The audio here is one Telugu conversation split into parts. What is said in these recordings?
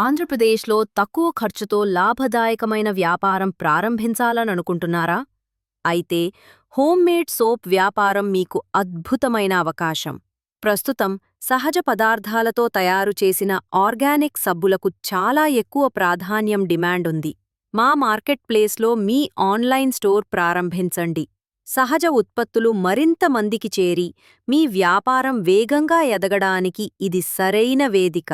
ఆంధ్రప్రదేశ్లో తక్కువ ఖర్చుతో లాభదాయకమైన వ్యాపారం ప్రారంభించాలననుకుంటున్నారా? అయితే హోమ్మేడ్ సోప్ వ్యాపారం మీకు అద్భుతమైన అవకాశం. ప్రస్తుతం సహజ పదార్థాలతో తయారు చేసిన ఆర్గానిక్ సబ్బులకు చాలా ఎక్కువ ప్రాధాన్యం డిమాండ్ ఉంది. మా మార్కెట్ ప్లేస్లో మీ ఆన్లైన్ స్టోర్ ప్రారంభించండి. సహజ ఉత్పత్తులు మరింత మందికి చేరి మీ వ్యాపారం వేగంగా ఎదగడానికి ఇది సరైన వేదిక.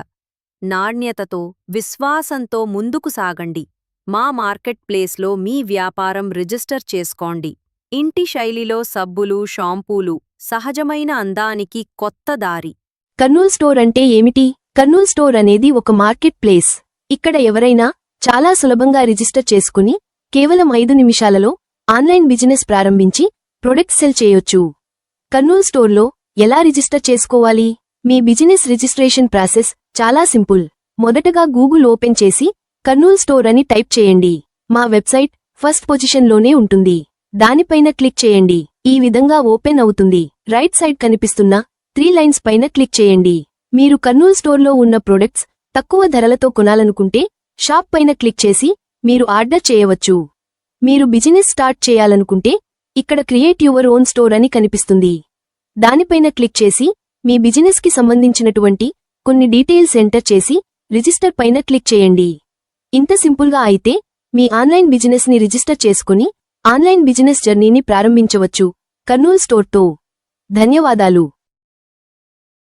నాణ్యతతో, విశ్వాసంతో ముందుకు సాగండి. మా మార్కెట్ ప్లేస్లో మీ వ్యాపారం రిజిస్టర్ చేసుకోండి. ఇంటి శైలిలో సబ్బులు, షాంపూలు, సహజమైన అందానికి కొత్త దారి. కర్నూల్ స్టోర్ అంటే ఏమిటి? కర్నూల్ స్టోర్ అనేది ఒక మార్కెట్ ప్లేస్. ఇక్కడ ఎవరైనా చాలా సులభంగా రిజిస్టర్ చేసుకుని కేవలం 5 నిమిషాలలో ఆన్లైన్ బిజినెస్ ప్రారంభించి ప్రొడక్ట్స్ సెల్ చేయొచ్చు. కర్నూల్ స్టోర్లో ఎలా రిజిస్టర్ చేసుకోవాలి? మీ బిజినెస్ రిజిస్ట్రేషన్ ప్రాసెస్ చాలా సింపుల్. మొదటగా గూగుల్ ఓపెన్ చేసి కర్నూల్ స్టోర్ అని టైప్ చేయండి. మా వెబ్సైట్ ఫస్ట్ పొజిషన్లోనే ఉంటుంది. దానిపైన క్లిక్ చేయండి. ఈ విధంగా ఓపెన్ అవుతుంది. రైట్ సైడ్ కనిపిస్తున్న 3 లైన్స్ పైన క్లిక్ చేయండి. మీరు కర్నూల్ స్టోర్లో ఉన్న ప్రొడక్ట్స్ తక్కువ ధరలతో కొనాలనుకుంటే షాప్ పైన క్లిక్ చేసి మీరు ఆర్డర్ చేయవచ్చు. మీరు బిజినెస్ స్టార్ట్ చేయాలనుకుంటే ఇక్కడ క్రియేట్ యువర్ ఓన్ స్టోర్ అని కనిపిస్తుంది. దానిపైన క్లిక్ చేసి మీ బిజినెస్కి సంబంధించినటువంటి కొన్ని డీటెయిల్స్ ఎంటర్ చేసి రిజిస్టర్ పైన క్లిక్ చేయండి. ఇంత సింపుల్గా అయితే మీ ఆన్లైన్ బిజినెస్ని రిజిస్టర్ చేసుకుని ఆన్లైన్ బిజినెస్ జర్నీని ప్రారంభించవచ్చు కర్నూల్ స్టోర్తో. ధన్యవాదాలు.